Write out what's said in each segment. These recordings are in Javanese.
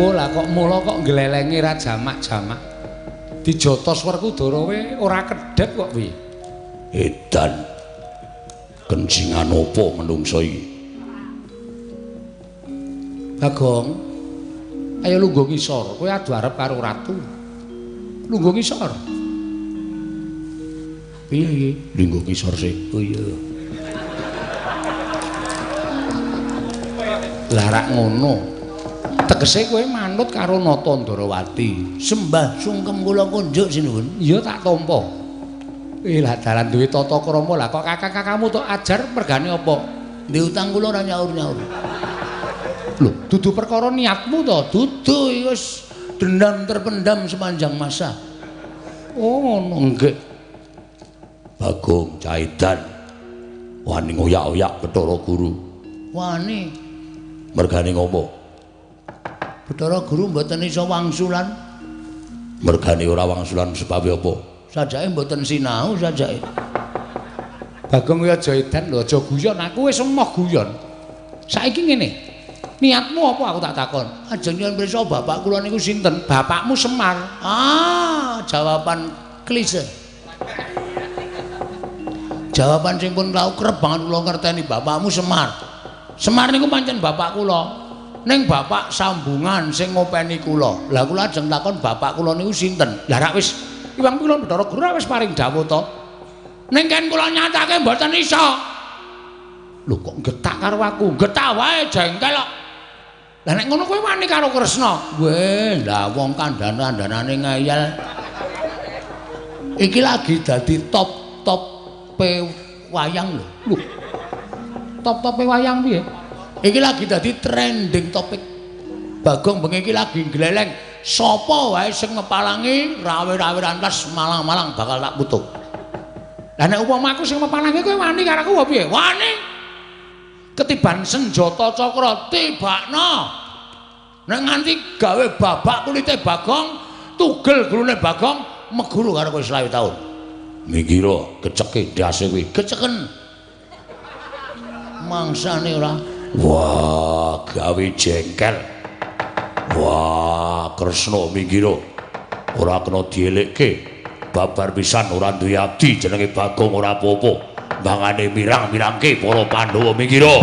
Oh lah kok mula kok nglelengi ra jamak-jamak. Dijotos Werkudara we ora kedhet kok piye? Edan. Kencingan apa menungso iki? Bagong. Ayo lungguh ngisor, kowe adu arep karo ratu. Lungguh ngisor. Piye iki? Lungguh ngisor sih. Oh iya. Lah rak ngono. Tegese kowe manut karo Nata Ndarawati. Sembah sungkem kula kunjuk sinuwun. Iya tak tampa. Lah dalan duwe tata krama lah kok kakak-kakakmu tok ajar mergane apa? Ndek utang kula ora nyaur-nyaur. Lho, dudu perkara niatmu to? Dudu wis dendam terpendam sepanjang masa. Oh, ngono nggih. Bagong Caidan. Wani ngoyak-oyak Bathara Guru. Wani. Mergane ngopo? Bathara Guru mboten iso wangsulan. Mergane ora wangsulan sebab apa? Sajake mboten sinau sajake. Bagong ya aja edan lho, aja guyon. Aku wis emoh guyon. Saiki ngene. Niatmu apa aku tak takon? Ajeng nyuwun pirsa bapak kula niku sinten? Bapakmu Semar. Ah, jawaban klise. Jawaban sing pun tau kerep banget kula ngerteni bapakmu Semar. Semar niku pancen bapak kula. Ning bapak sambungan sing ngopeni kula. Lah kula ajeng takon bapak kula niku sinten? Lah rak wis Iwang kula Bathara Guru wis paring dawuh to. Ning kan kula nyatake mboten iso. Lho kok getak karo aku? Getak wae jengkel kok. Lah nek ngono kowe wani karo Kresna. Weh, lah wong kandhan-kandhanane ngeyel. Iki lagi dadi top wayang lho. Lho. Top-tope wayang piye? Iki lagi dadi trending topik. Bagong bengi iki lagi gleleng. Sapa wae sing ngepalangi rawe-rawe rantas malang-malang bakal tak putuk. Lah nek upama aku sing ngepalangi kowe wani karo aku piye? Wani. Ketiban senjata cakra tibakno. Nek nganti gawe babak kulite Bagong, tugel gulune Bagong meguru karo kowe 20 taun. Mikira keceke ndase kuwi. Geceken. Mangsane ora. Wah, gawe jengkel. Wah, Kresna mikira ora kena dielekke. Babar pisan ora duwe adi jenenge Bagong ora apa-apa. Bangane mirang-mirangke para Pandhawa mikira.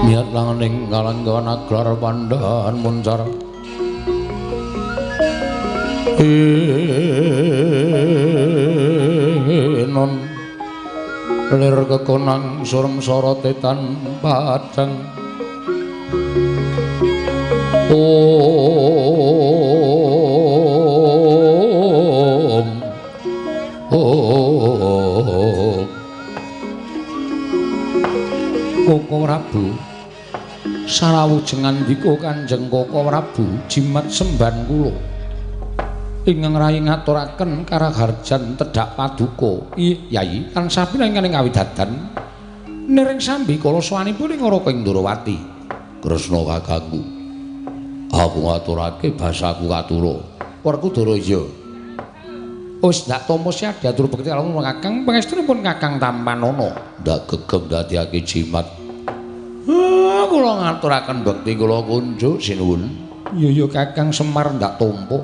Miat langening kalanggawan aglar pandhan muncar non lir kekonang surem sorotetan padang Koko Prabu sarawujeng andika Kanjeng Koko Prabu jimat semban kula ingkang rayi ngaturaken karaharjan tedhak paduka Yayi lan sapira ingkang kawidadan nering sambi kala sawanipun ing Raka Indrawati Kresna kakangku aku ngaturake basaku katura Werkudara iya wis ndak tampa siadi atur bekti kala kakang pangestunipun Kakang Tampanana ndak gegem dadiake jimat kula ngaturaken bekti kula kunjuk sinuwun iya Kakang Semar ndak tampa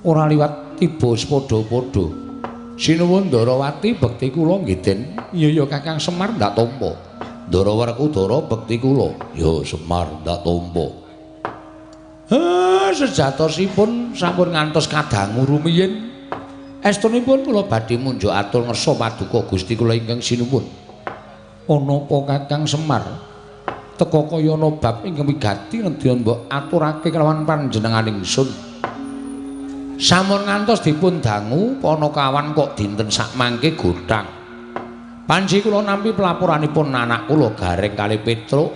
ora liwat tiba padha-padha sinuwun Ndarawati bekti kula nggih Den iya Kakang Semar ndak tampa Ndara Werkudara bekti kula ya Semar ndak tampa sejatosipun sampun ngantos kadangu rumiyin estunipun kula badhe munjuk atur ngersa paduka Gusti kula ingkang sinuwun ana apa Kakang Semar teka kaya ana bab ingkang wigati nedya mbok aturake kelawan panjenenganing ingsun sampun ngantos dipun dangu panakawan kok dinten sakmangke godhang panji kula nampi pelaporanipun anak kula Gareng kali Petruk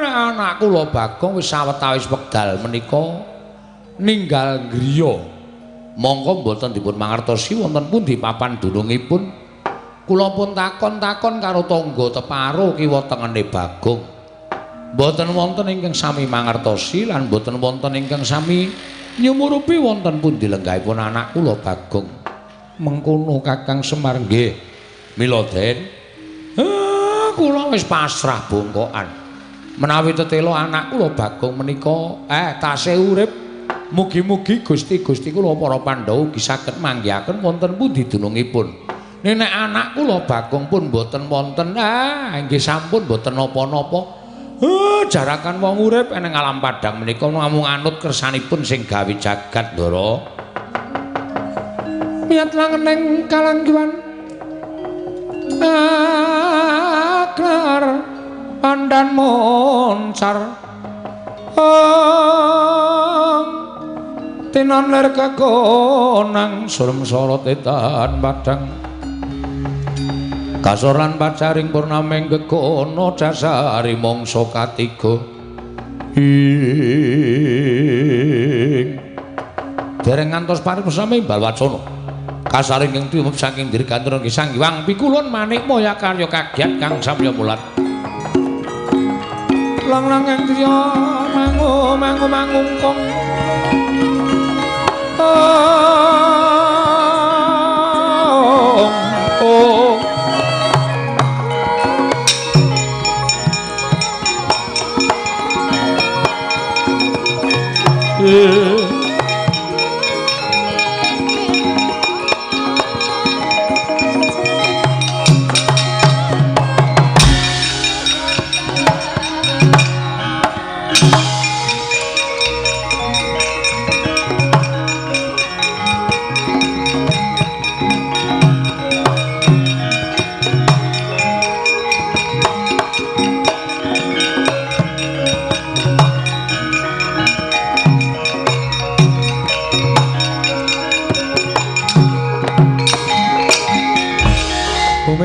anak kula Bagong wis sawetawis wekdal menika ninggal griya mongko mboten dipun mangertosi wonten pundi papan dunungipun kula pun takon-takon karo tangga teparo kiwa tengene Bagong mboten wonten ingkang sami mangertosi lan mboten wonten ingkang sami nyumurupi wonten pundi lenggahipun anak kula Bagong mengkono Kakang Semar nggih mila Den kula wis pasrah bongkokan menawi tetela anak kula Bagong menika tasih urip mugi-mugi Gusti-gusti kula para Pandhawa ugi saged manggihaken wonten pundi dunungipun. Nek anak kula Bagong pun boten wonten, inggih sampun boten napa-napa. Jarakan wong urip ing alam padang menika namung anut kersanipun sing gawe jagat Ndara. Miat langeneng kalanggiwan aklar pandan moncar. Tinon ler kekonang surem sorotetan padang kasoran pacaring purnameng gegono dasari mongso katiga dereng ngantos paripurna imbal wacana kasaring ing tumep saking dirgantara Sang Hyang Pikulun manik moya karya kagiat kang samya mulat lang-lang endriya mangungkong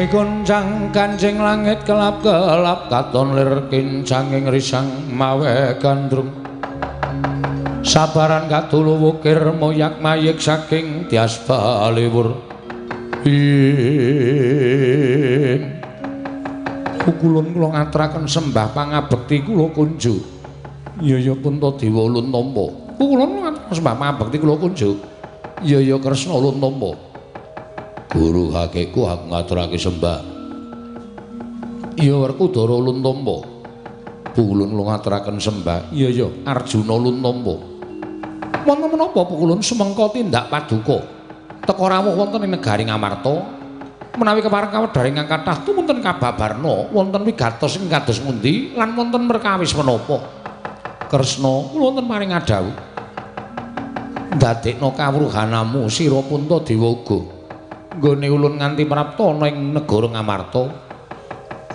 goncang kancing langit kelap-kelap katon lir kincanging risang mawe gandrung sabaran katulu wukir moyak mayik saking tias baliwur kulun kula ngaturaken sembah pangabekti kula kunjuk iya Punta Dewa Ulun Tampa kulun ngaturaken sembah pangabekti kula kunjuk iya Kresna Ulun Tampa Guru hakiku aku ngaturake sembah iya Werkudara Ulun Tampa Pukulun lu ngaturaken sembah iya Arjuna Ulun Tampa wonten menapa Pukulun sumengka tindak paduka teka rawuh wonten ing negari Ngamarta menawi kepareng kawedhar ingkang kathah tumunten kababarna wonten wigatos ing kados pundi lan wonten perkawis menapa Kresna kula wonten maring adhawuh ndadekno kawruhanamu sira Punta Dewa uga nggone ulun nganti prapta ana ing negara Ngamarta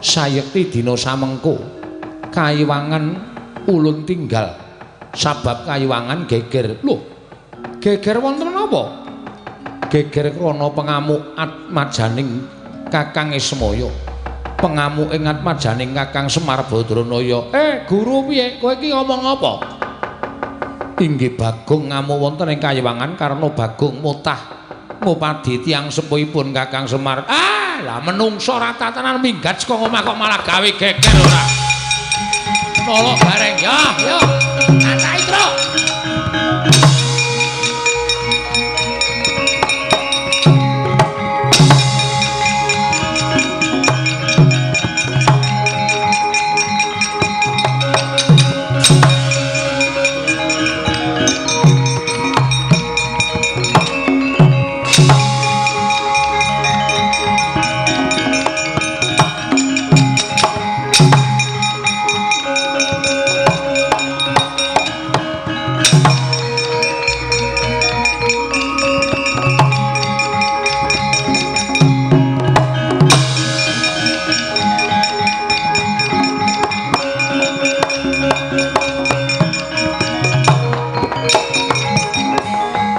sayekti dina samengko kayiwangan ulun tinggal sabab kayiwangan geger lho geger wonten napa geger krana pengamuk atmajaning Kakang Ismaya pengamuk ing atmajaning Kakang Semar Badranaya guru piye kowe iki ngomong apa inggih Bagong ngamuk wonten ing kayiwangan karena Bagong mutah ngupadi tiyang sepuhipun Kakang Semar lah menungso rata tenan minggat saka omah kok malah gawe geger ora nolok bareng ya antai tro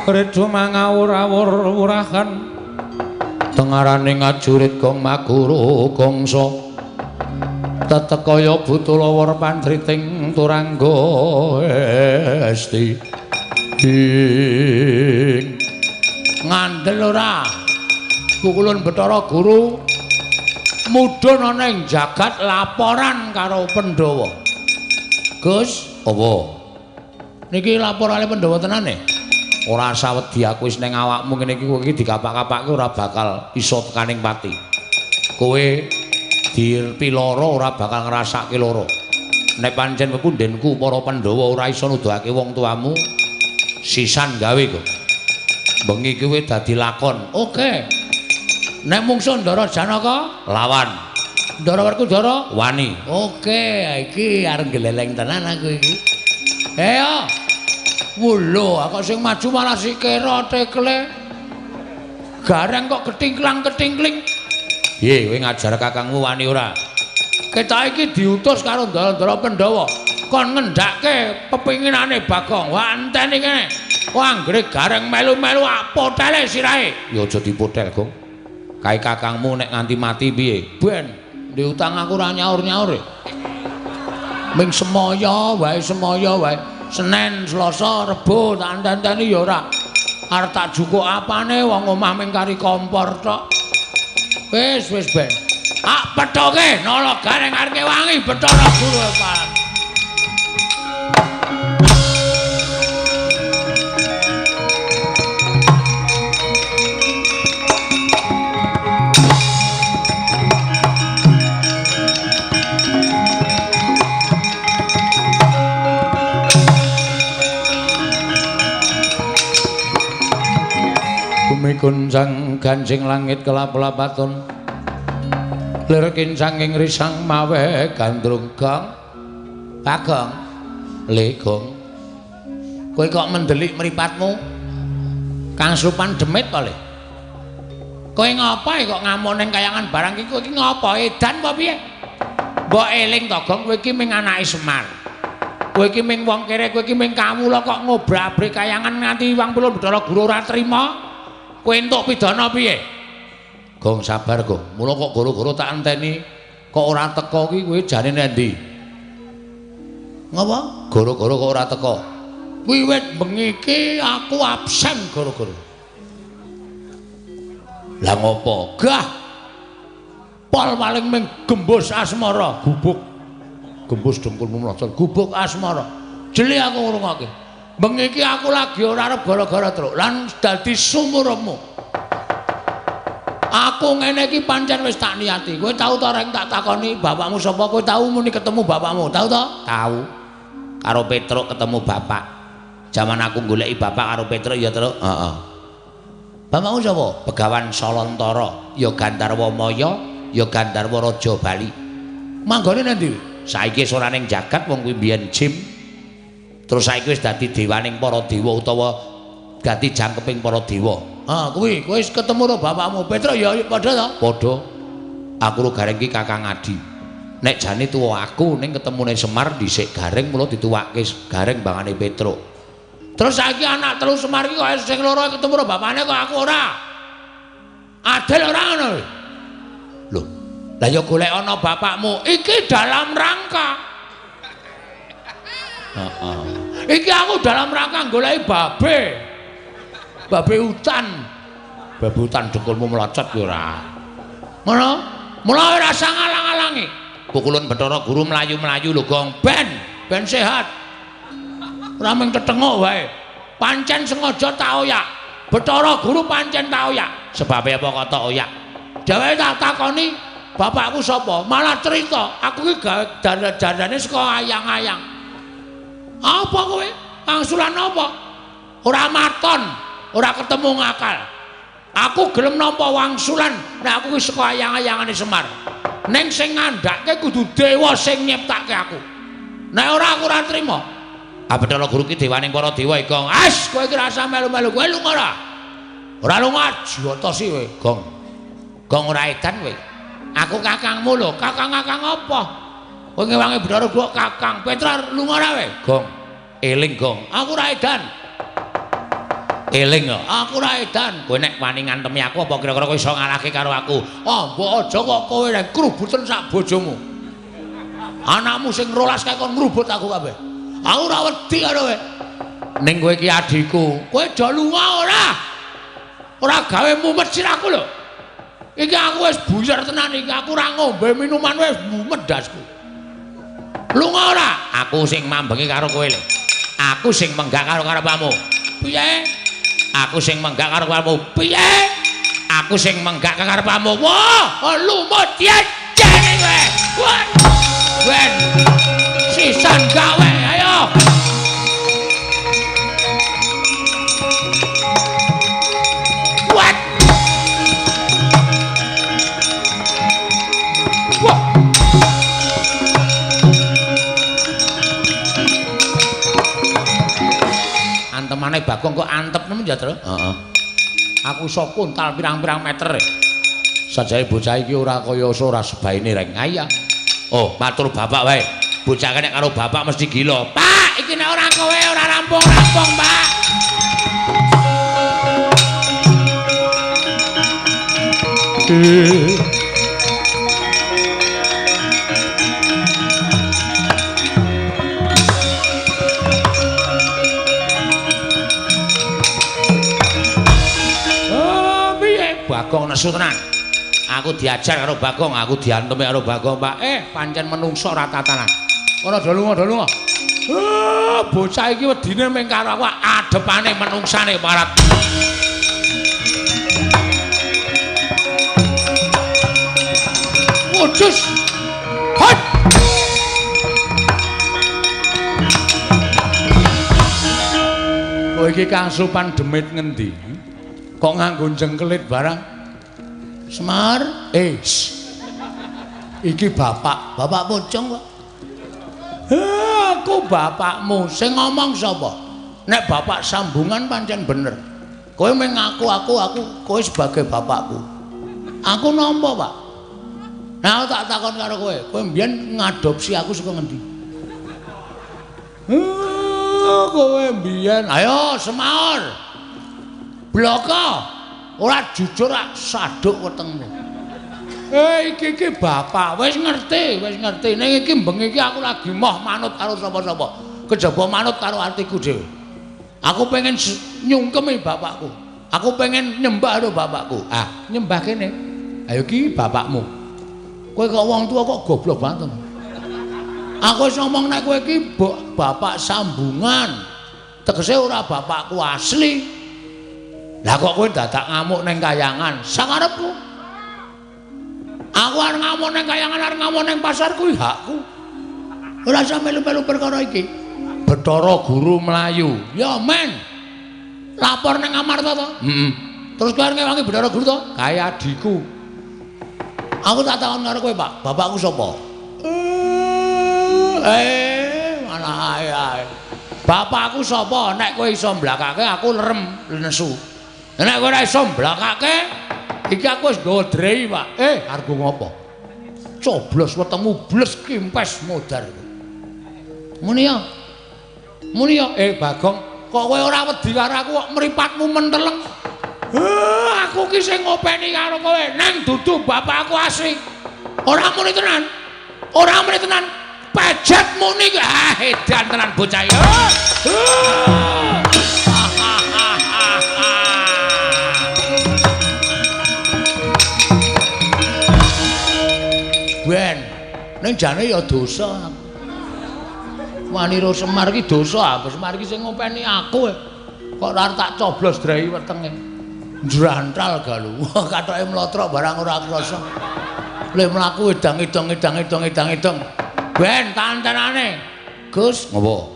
Redo mangawur-awur wurahan tengarane ngajurit gong maguru gongso tetekaya butulawur pandriting turangga esti ngandel ora kukulun Bathara Guru mudhun ana ing jagat laporan karo Pandhawa Gus apa niki laporane Pandhawa tenane ora sawedi aku wis ning awakmu ngene iki kowe iki dikapak-kapakke ora bakal iso tekaning pati. Kowe dipiloro ora bakal ngrasake loro. Nek pancen pepundhenku para Pandhawa ora iso nuduhake wong tuamu sisan gawe kok. Bengi kowe dadi lakon. Oke. Nek mungsuh Ndara Janaka lawan. Ndara Werkudara wani. Oke, iki arep geleleng tenan aku iki. Ayo. Wulo, kok sing maju malah sikira tekle. Gareng kok ketingklang-ketingkling. Piye kowe ngajar kakangmu wani ora? Ketok iki diutus karo Ndara Pandhawa kon ngendhake pepinginane Bagong. Wah enteni kene. Wah anggere gareng melu-melu potele sirahe. Ya aja dipotel, Gong. Kae kakangmu nek nganti mati piye? Ben, diutang aku ora nyaur-nyaur. Ming semaya wae Senin, Selasa, Rebo tak anteni ya ora. Arep tak jukuk apane wong omah ming kari kompor tok. Wis ben. Pethoke nala gareng arep wangi Bathara Guru Palang. Kuncang ganjing langit kelap-lapaton lir kincang ing risang mawe gandrung Gong Bagong le Gong kowe kok mendelik mripatmu Kang Supan demit to le kowe ngapa kok ngamuk ning kayangan barang iki kowe iki ngapa edan apa piye mbok eling to Gong kowe iki ming anake Semar kowe iki ming wong kere kowe iki ming kawula kok ngobrak-abrik kayangan nganti wong pulun Bathara Guru ora trima kowe entuk pidana piye? Gong sabar, Gong. Mula kok goro-goro tak enteni kok ora teka ki kowe jane nendi? Ngapa? Goro-goro kok ora teka. Wiwit bengi iki aku absen goro-goro. Lah ngopo? Gah. Pol paling ming gembus asmara, gubuk. Gembus dengkulmu mlocot, gubuk asmara. Jeli aku ngrungokke. Bengi iki aku lagi ora arep gara-gara truk lan dadi sumurmu. Aku ngene iki pancen wis tak niati. Kowe tau ta reng tak takoni bapakmu sapa? Kowe tau muni ketemu bapakmu? Tau ta? Tau. Karo Petruk ketemu bapak. Zaman aku goleki bapak karo Petruk ya, Truk. Heeh. Bapakmu sapa? Begawan Salantara, ya Gandarwa Maya, ya Gandarwa Raja Bali. Manggone nang ndi? Saiki wis ora ning jagat wong kuwi mbiyen jim. Terus saiki wis dadi dewaning para dewa utawa dadi jangkeping para dewa. Ah, kuwi wis ketemu karo bapakmu Petra ya padha to? Padha. Aku karo Gareng ki Kakang Adi. Nek jane tuwa aku ning ketemune Semar dhisik Gareng mula dituwake Gareng bangane Petruk. Terus saiki anak telu Semar iki kok sing loro ketemu karo bapakne kok aku ora. Adil ora ngono. Lho, lah ya golek ana bapakmu iki dalam rangka. Heeh. Iki aku dalam rangka goleki babe. Babe hutan. Babe hutan dekulmu melocot ki ora. Ngono? Mula ora usah ngalang-alangi. Pukulun Bathara Guru mlayu-mlayu lho, Gong. Ben sehat. Ora mung tetengok wae. Pancen sengaja tak oyak. Bathara Guru pancen tak oyak. Sebabe apa kok tak oyak? Dheweke tak takoni, bapakku sapa? Malah cerita, aku ki gawe dandane saka ayang-ayang. Apa kowe? Angsulan apa? Ora maton, ora ketemu ngakal. Aku gelem nampa wangsulan nek aku ki saka ayang-ayangane Semar. Ning sing ngandhake kudu dewa sing nyiptake aku. Nek ora aku ora trima. Bathara Guru ki dewaning para dewa iki, Gong. As, kowe iki rasa melu-melu, kowe lunga ora? Ora lunga jotosi kowe, Gong. Gong ora edan kowe. Aku kakangmu lho, kakang-kakang apa? Kowe ngewangi Bathara Guru kakang. Petra lunga ora kowe? Gong. Eling, Gong. Aku ora edan. Eling yo, aku ora edan. Kowe nek wani ngantemi aku apa kira-kira kowe iso ngalahke karo aku? Oh, mbok aja kok kowe nek krubuten sak bojomu. Anakmu sing 12 kae kon ngrubut aku kabeh. Aku ora wedi karo kowe. Ning kowe iki adhiku, kowe do lunga ora? Ora gawe mumet sirahku lho. Iki aku wis buyar tenan iki, aku ora ngombe minuman wis mumet dasku. Lunga ora? Aku sing mambengi karo kowe lho. Aku sing menggak karo karepmu. Piye? Aku sing menggak karo karepmu. Piye? Aku sing menggak karepmu. Wah, lumut jene kowe. Wah. Ben. Sisan gawe, ayo. What? Wah. Antemane Bagong kok antep nemen ya, Tru? Heeh. Aku iso kuntal pirang-pirang meter. Sajane bocah iki ora kaya ora sebaine reng. Aya. Oh, matur bapak wae. Bocah nek karo bapak mesti gila. Pak, iki nek ora kowe ora rampung-rampung, Pak. Bagong nesu tenan. Aku diajar karo Bagong, aku diantemi karo Bagong, Pak. Pancen menungso ora tatanan. Ora do lunga, do lunga. Bocah iki wedine mung karo aku adepane menungsane parat. Wujus. Hot. Kowe iki kangsupan demit ngendi? Kok nganggo jengkelit barang? Semar, iki bapak pocong kok. Aku bapakmu, sing ngomong sapa? Nek bapak sambungan pancen bener. Kowe mung ngaku aku kowe sebagai bapakku. Aku nampa, Pak. Nah, tak takon karo kowe, kowe mbiyen ngadopsi aku saka ngendi? Kowe mbiyen, ayo Semar. Bloko. Ora jujur rak saduk wetengmu. Iki bapak wis ngerti. Ning iki bengi iki aku lagi moh manut karo sapa-sapa. Kejaba manut karo atiku dhewe. Aku pengen nyungkemi bapakku. Aku pengen nyembah karo bapakku. Nyembah kene. Ayo iki bapakmu. Kowe kok wong tua kok goblok banget. Aku wis ngomong nek kowe iki bapak sambungan. Tegese ora bapakku asli. Lah kok kowe dadak ngamuk ning kayangan, sangarepku. Aku arep ngamuk ning kayangan, arep ngamuk ning pasar kuwi hakku. Ora usah melu-melu perkara iki. Bathara Guru mlayu. Ya men. Lapor ning Amarta to? Terus kowe ngewangi Bathara Guru to? Kaya adikku. Aku tak takon karo kowe, Pak. Bapakku sapa? Mana ae. Bapakku sapa? Nek kowe iso mblakake aku lerem nesu. Nek kowe ora iso mblakake iki aku wis nggawa drei, Pak. Argo ngopo? Coblos wetengmu bles kimpes modar. Muni ya. Bagong, kok kowe ora wedi karo aku kok mripatmu menteleng. Aku ki sing ngopeni karo kowe, nang dudu bapakku asli. Ora muni tenan. Pejet muni ki edan tenan bocah iki. Ben, ning jane ya dosa. Wani ro Semar ki dosa, Semar ki sing ngopeni aku. Kok ora tak coblos drai wetenge. Njrantral galu. Katoke mlotrok barang ora krasa. Le mlaku edang-edang. Ben tantenane. Gus, ngopo?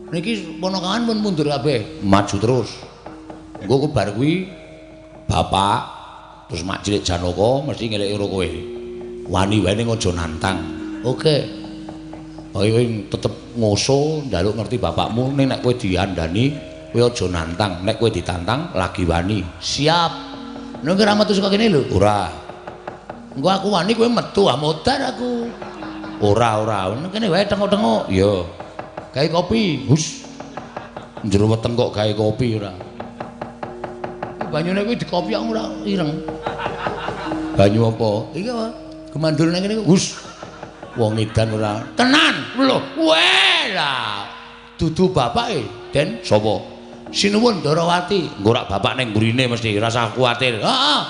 Niki ponakan pun mundur kabeh, maju terus. Engko bar kuwi bapak terus mak cilik Janaka mesti ngeleki karo kowe. Wani-wani aja nantang. Oke. Kowe tetep ngoso njaluk ngerti bapakmu ning nek kowe diandani kowe aja nantang. Nek kowe ditantang lagi wani. Siap. Nek ora metu saka kene lho. Ora. Engko aku wani kowe metu modar aku. Ora. Nek kene wae tengok-tengok. Iya. Gawe kopi. Hus. Njero weteng kok gawe kopi ora. Banyune kuwi dikopi aku ora ireng. Banyu apa? Iki apa? Gemandul nang kene hus. Wong edan ora. Tenan. Lho, kowe lah. Dudu bapake, Den. Sapa? Sinuwun Darawati. Engko rak bapak ning mburine mesti ora usah kuwatir. Heeh.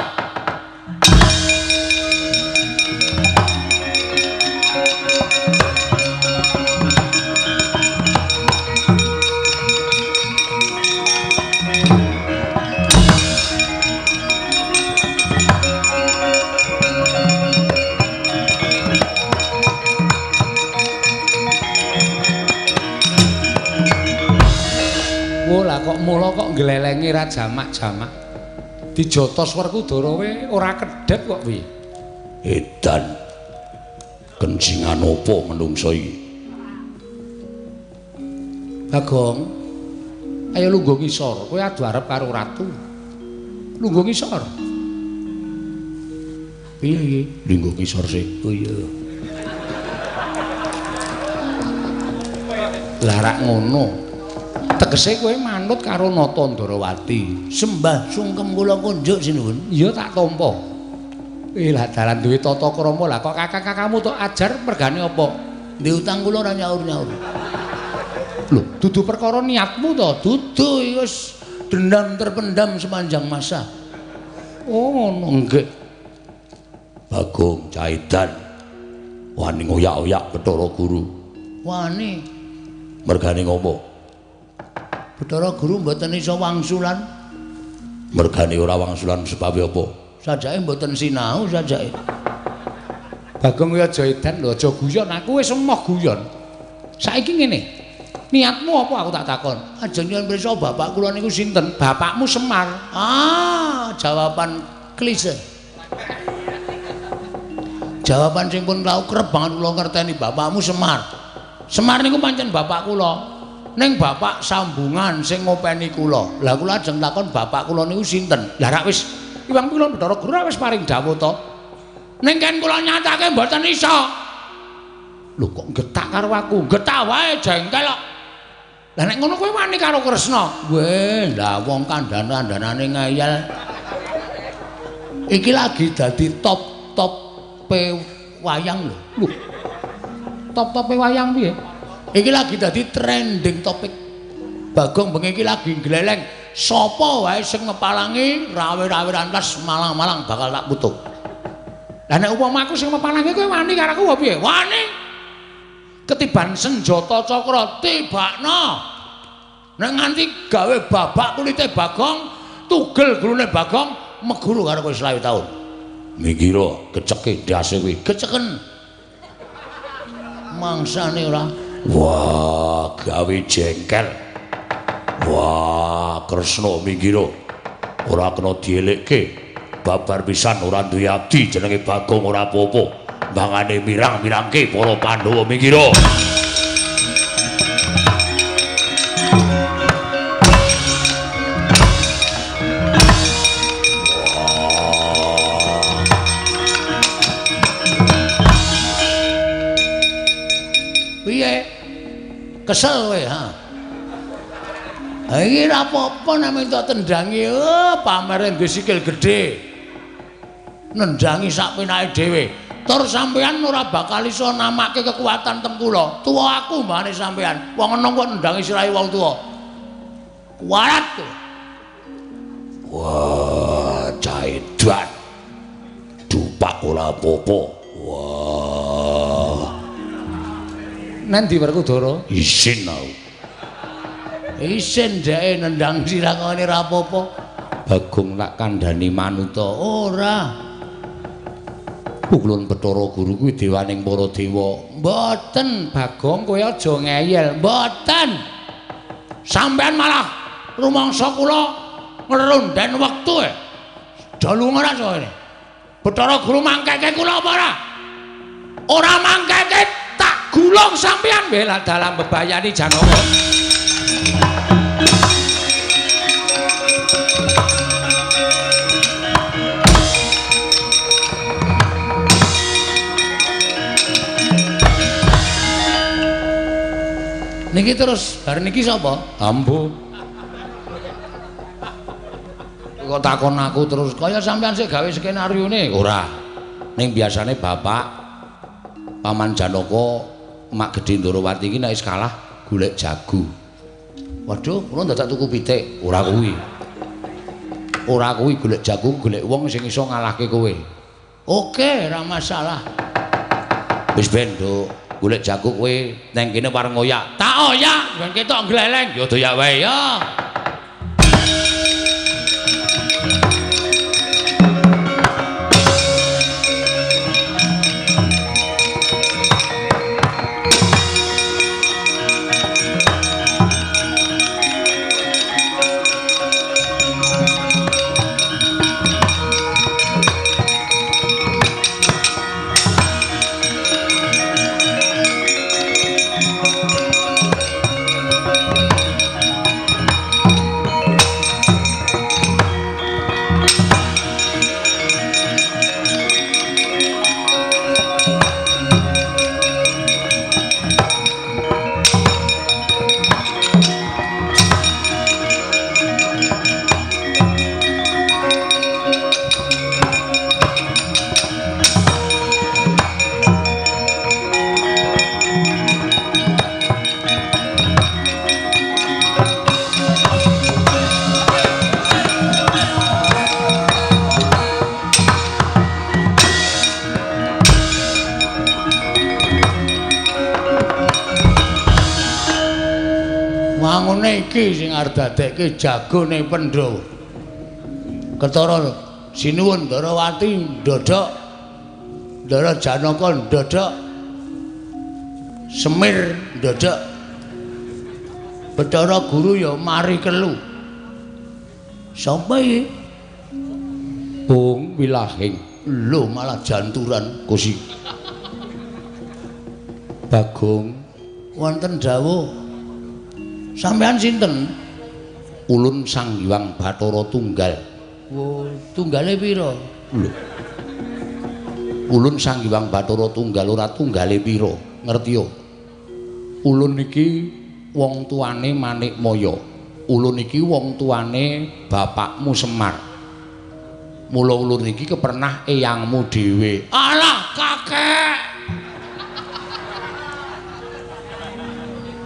Kok mula kok nglelengi ra jamak-jamak. Dijotos Werkudara we ora kedhet kok piye? Edan. Kencingan apa menungso iki? Bagong. Ayo lungguh ngisor, kowe adu arep karo ratu. Lungguh ngisor. Piye iki? Lungguh ngisor sih. Oh iya. Lah rak ngono. Tegese kowe manut karo Nata Ndarawati. Sembah sungkem kula kunjuk sinuwun. Iya tak tampa. Lah dalan duwe tata krama lah kok kakak-kakakmu tok ajar mergane apa? Ndek utang kula ora nyaur-nyaur. Lho, dudu perkara niatmu to, dudu wis dendam terpendam sepanjang masa. Oh, ngono nggih. Bagong Caidan. Wani ngoyak-oyak Bathara Guru. Wani. Mergane ngopo? Bathara Guru mboten iso wangsulan. Mergane ora wangsulan sebab apa? Sajake mboten sinau sajake. Bagong ya aja edan lho, aja guyon. Aku wis emoh guyon. Saiki ngene. Niatmu apa aku tak takon? Ajeng nyuwun pirsa bapak kula niku sinten? Bapakmu Semar. Jawaban klise. Jawaban sing pun tau kerep banget kula ngerteni bapakmu Semar. Semar niku pancen bapak kula. Ning bapak sambungan sing ngopeni kula. Lah kula ajeng takon bapak kula niku sinten? Lah rak wis Iwang kula Bathara Guru wis paring dawuh to. Ning kan kula nyatake mboten iso. Lho kok getak karo aku? Getah wae jengkel kok. Lah nek ngono kowe wani karo Kresna. Weh, lah wong kandhan-kandhanane ngeyel. Iki lagi dadi top-top wayang lho. Lho. Top-top wayang piye? Iki lagi dadi trending topik. Bagong bengi iki lagi gleleng. Sapa wae sing ngepalangi rawe-rawe rantas malang-malang bakal tak putuk. Lah nek upama aku sing ngepalangi kowe wani karo aku piye? Wani. Ketiban senjata cakra tibakno. Nek nganti gawe babak kulite Bagong, tugel gulune Bagong meguru karo kowe 20 taun. Mikira keceke ndase kuwi. Keceken. Mangsane ora. Wah, gawe jengkel. Wah, Kresna mikira ora kena dielekke. Babar pisan ora duwe abdi jenenge Bagong ora apa-apa. Mangane mirang-mirangke para Pandhawa mingira. Piye? Kesel kowe, ha? Iki ora apa-apa nek entuk tendangi, pamere nggo sikil gedhe. Nendangi sak penake dhewe. Tur sampean ora bakal iso namake kekuatan tempura. Tuwa aku mbane sampean. Wong enom kok nendangi sirahe wong tuwa. Kuwarat. Wah, caedan. Dupak ora apa-apa. Wah. Nendi Werkudara? Isin aku. Isin dheke nendang sirah ngene ora apa-apa. Bagong tak kandhani manuta. Ora. Kulon Bathara Guru kuwi dewaning para dewa. Mboten, Bagong kowe aja ngeyel. Mboten. Sampeyan malah rumangsa kula ngerunden wektu e. Dalu ora kene. Bathara Guru mangkeke kula apa ora? Ora mangkeke tak gulung sampeyan bela dalam bebayani Janaka. Niki terus bar niki sapa? Ambo. Kok takon aku terus kaya sampean sik gawe skenarione Ora. Ning biasane bapak Paman Janaka Mak Gedhe Ndorowati iki nek wis kalah golek jago. Waduh, kula dadak tuku pitik. Ora kuwi. Ora kuwi golek jago, golek wong sing iso ngalahke kowe. Oke, ora masalah. Wis ben, Nduk. Golek jago kowe nang kene wareng oyak. Tak oyak, ben ketok gleleng. Ya doyak wae ya. Wangune iki sing arep dadekke jagone Pandhawa. Ketara sinuwun Ndarawati ndodhok, Ndara Janaka ndodhok, Semir ndodhok. Bathara Guru ya mari kelu. Sapa iki? Bung Wilahing. Lho malah janturan Gusti. Bagong wonten dawuh. Sampean sinten? Ulun Sang Hyang Bathara Tunggal. Wo, tunggale pira? Lho. Ulun Sang Hyang Bathara Tunggal ora tunggale pira, ngerti yo? Ulun iki wong tuane Manikmaya. Ulun iki wong tuane bapakmu Semar. Mula ulun iki kepernah eyangmu dhewe. Alah, kakek.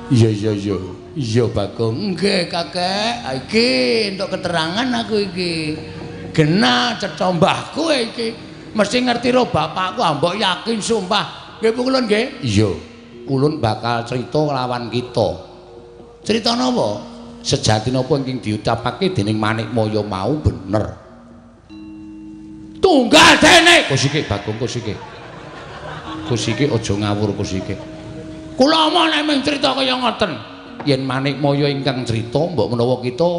Iya iya iya. Iya Bagong, nggih kakek. Iki entuk keterangan aku iki. Genah cetha mbahku iki. Mesti ngerti ro bapakku, mbok yakin sumpah. Nggih Ulun nggih? Iya. Ulun bakal crita lawan kita. Crita napa? Sejati napa ingkang diucapake dening Manikmaya mau bener. Tunggal dene. Kusike Bagong kusike. Kusike aja ngawur kusike. Kula omong nek mung crita kaya ngoten. Yen Manikmaya ingkang crita mbok menawa kita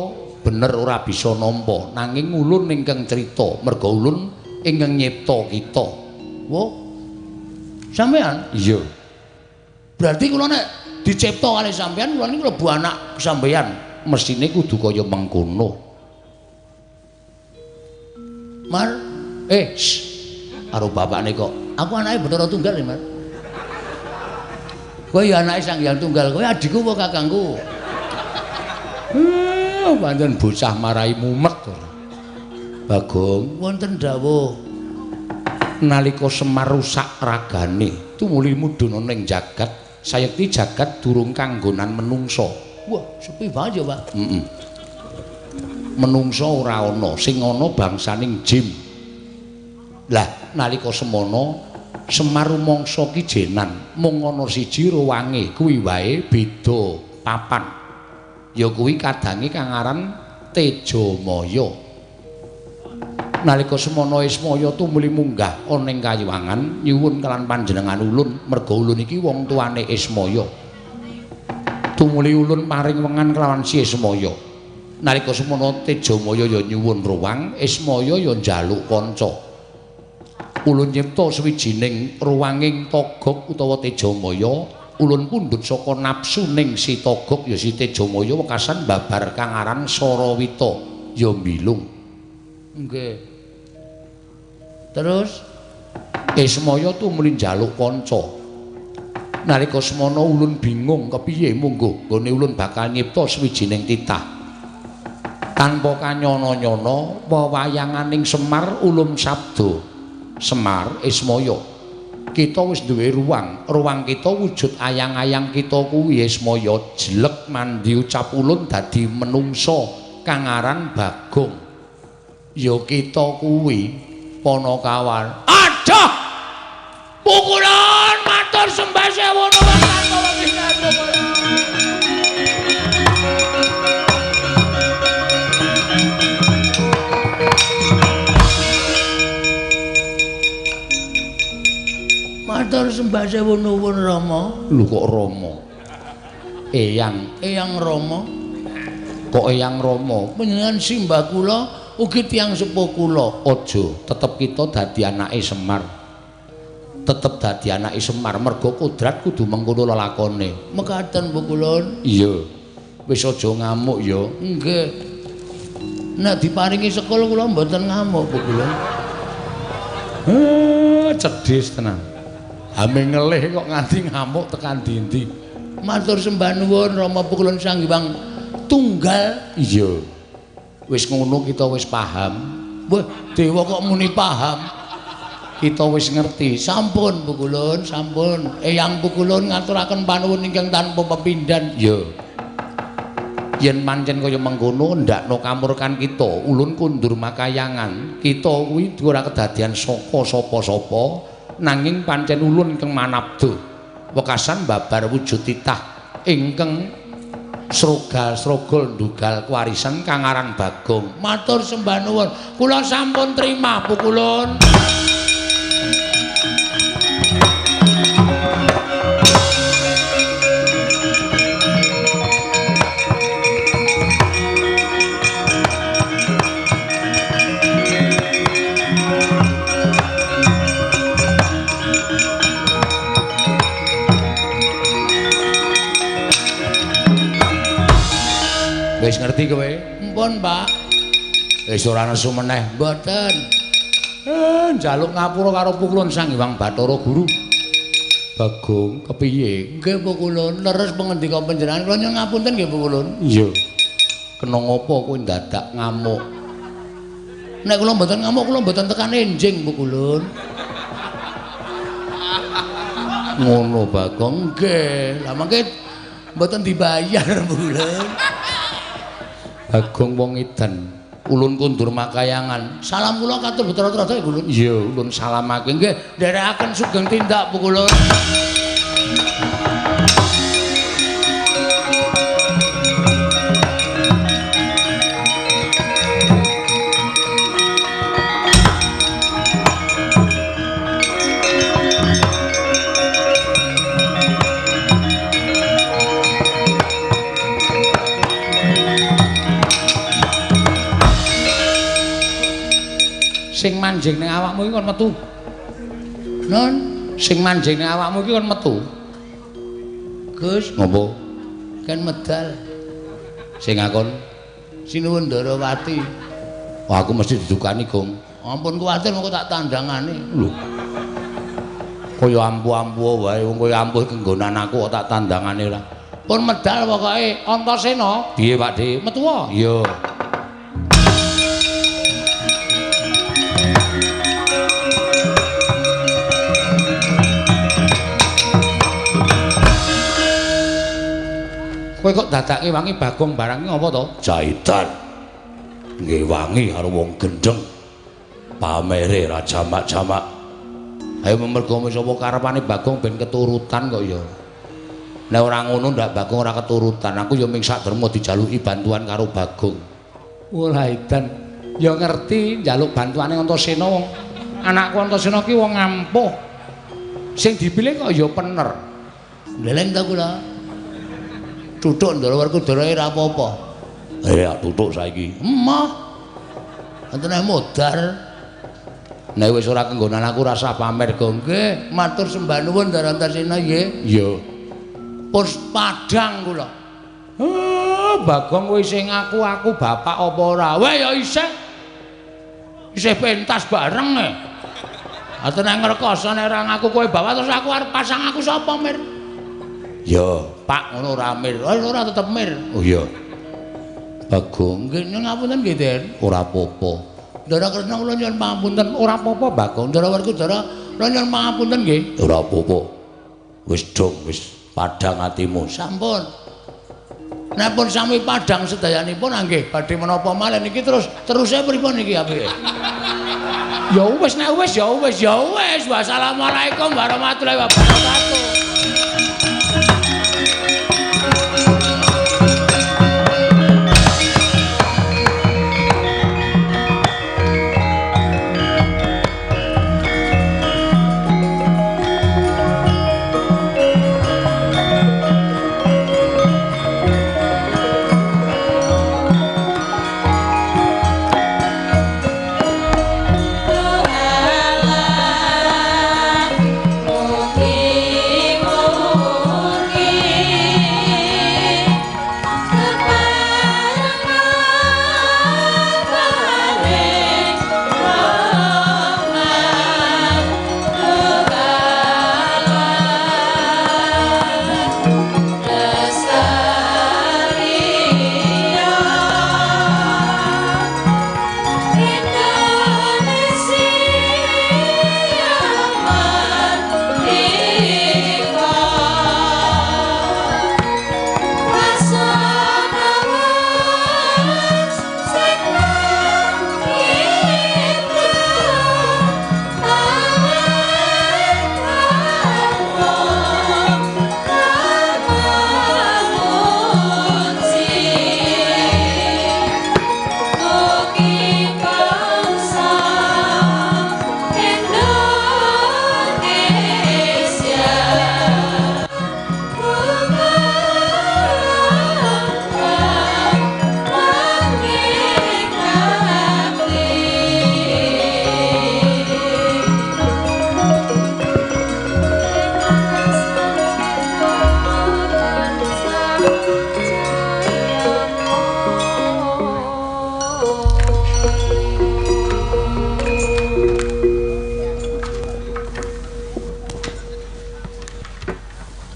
bener ora bisa nampa nanging ulun ingkang crita merga ulun ingkang nyipta kita. Wo. Sampean? Iya. Berarti kula nek dicipta kali sampean kula niku mlebu anak sampean. Mesine kudu kaya mengkono. Mar, karo bapakne kok. Aku anake Bathara Tunggal, Mar. Kowe ya anake Sang Hyang Tunggal, kowe adikku apa kakangku? Pancen bocah marai mumet. Bagong, wonten dawuh nalika Semar rusak ragane, tumuli mudhun ning jagat, sayekti jagat durung kanggonan menungsa. Wah, sepi banget ya, Pak. Menungsa ora ana, sing ana bangsaning jin. Lah, nalika semono Semar rumangsa ki jenan, mung ana siji ruwange, kuwi wae beda papan. Ya kuwi kadange kang aran Tejamaya. Nalika semono Ismaya tumuli munggah ana ing kayuwangan nyuwun kelan panjenengan ulun, merga ulun iki wong tuane Ismaya. Tumuli ulun paring wengan kelawan si Ismaya. Nalika semono Tejamaya ya nyuwun ruwang, Ismaya ya njaluk kanca. Ulun nyipta sawijining ruwanging togok utawa Tejamaya, ulun pundhut saka napsuning si togok ya si Tejamaya wekasan babar kang aran Sarawita ya mbilung. Nggih. Terus Ismaya tumuli njaluk kanca. Nalika semana ulun bingung kepiye monggo nggone ulun bakal nyipta sawijining titah. Tanpa kanyana-nyana wewayanganing Semar ulum sabda. Semar Ismaya, kita wis duwe ruwang kita wujud ayang-ayang kita kuwi Ismaya jelek mandi ucap ulun dadi menungsa kang aran Bagong. Ya kita kuwi Panakawan. Aduh! Pukulan matur sembah sewu nuwun tanpa wekdal. Matur sembah sewu nuwun Rama. Lho kok Rama? Eyang Rama. Kok Eyang Rama? Panjenengan simbah kula ugi tiyang sepuh kula. Aja, tetep kita dadi anake Semar. Tetep dadi anake Semar merga kodrat kudu mengkono lelakone. Mekaten Bu Kulon. Iya. Wis aja ngamuk ya. Nggih. Nek diparingi sekul kula mboten ngamuk Bu Kulon. Cedhis tenan. Ame ngelih kok nganti ngamuk tekan ndi-ndi. Matur sembah nuwun Rama Pukulun Sang Hyang Tunggal. Iya. Wis ngono kita wis paham. Wah, dewa kok muni paham. Kita wis ngerti. Sampun Pukulun, sampun. Eyang Pukulun ngaturaken panuwun ingkang tanpa pepindhan. Iya. Yen pancen kaya mengkono ndakno kamurkan kita, ulun kundur makayangan. Kita kuwi ora kedadian saka sapa-sapa. Nanging pancen ulun ingkang manabdo wekasan babar wujud titah ingkang srogal-srogol ndugal kewarisan kang aran Bagong. Matur sembah nuwun. Kula sampun trima Bu Kulun. Wis ngerti kowe? Mpun, Pak. Wis ora nesu meneh. Mboten. Njaluk ngapura karo Pukulun Sang Hyang Bathara Guru. Bagong, kepiye? Nggih Bu Kulun, leres pangendika panjenengan. Kula nyuwun ngapunten nggih Bu Kulun. Iya. Kena ngopo kowe dadak ngamuk? Nek kula mboten ngamuk, kula mboten tekan enjing Bu Kulun. Ngono Bagong. Nggih. Lah mangke mboten dibayar Bu Kulun. Bagong wong edan. Ulun kundur makayangan. Salam kula katur betra-betra Bu Kulun. Iya, ulun salamake. Nggih, nderekaken sugeng tindak Bu Kulun. manjing ning awakmu iki kon metu. Non, sing manjing ning awakmu iki kon metu. Gus, ngopo? Kan medal. Sing ngakon Sinuwun Ndarawati. Wah, aku mesti didukani, Gong. Ampun kuwatir mengko tak tandangane. Lho. Kaya ampu-ampu wae wong kaya ampuh kenggonan aku kok tak tandangane ora. Pun medal pokoke Antasena. Piye, Pakde? Metu wae. Iya. Kowe kok dadake wangi Bagong barang iki ngopo to? Jahitan. Nggih wangi karo wong gendeng. Pamere ra jamak-jamak. Ayo mergo sapa karepane Bagong ben keturutan kok ya. Nek ora ngono ndak Bagong ora keturutan. Aku ya ming sakderma dijaluki bantuan karo Bagong. Ora edan. Ya ngerti njaluk bantuane Antasena wong anakku Antasena ki wong ampuh. Sing dipilih kok ya pener. Ndeleng ta kula. Tutuk Ndarawerkudara ora apa-apa. Tutuk saiki. Emah. Enten modar. Nek wis ora kenggonan aku rasa pamer Gong. Nggih, matur sembah nuwun Antasena nggih. Iya. Pun padhang kula. Bagong kowe sing aku bapak apa ora? Weh ya isih. Isih pentas bareng e. Ate nek ngrekoso nek ora ngaku kowe bapak terus aku arep pasang aku sapa mir? Ya, Pak ngono ora mir. Ora tetep mir. Oh iya. Bagong nggih ngapunten nggih, Den. Ora apa-apa. Ndara Kresna kula nyuwun pangapunten. Ora apa-apa, Bagong. Ndarawerkudara kula nyuwun pangapunten nggih. Ora apa-apa. Wis dong, wis padhang atimu. Sampun. Nek pun sami padhang sedayanipun nggih badhe menapa malih niki teruse pripun niki apike? Ya wis nek wis ya wis. Wassalamualaikum warahmatullahi wabarakatuh.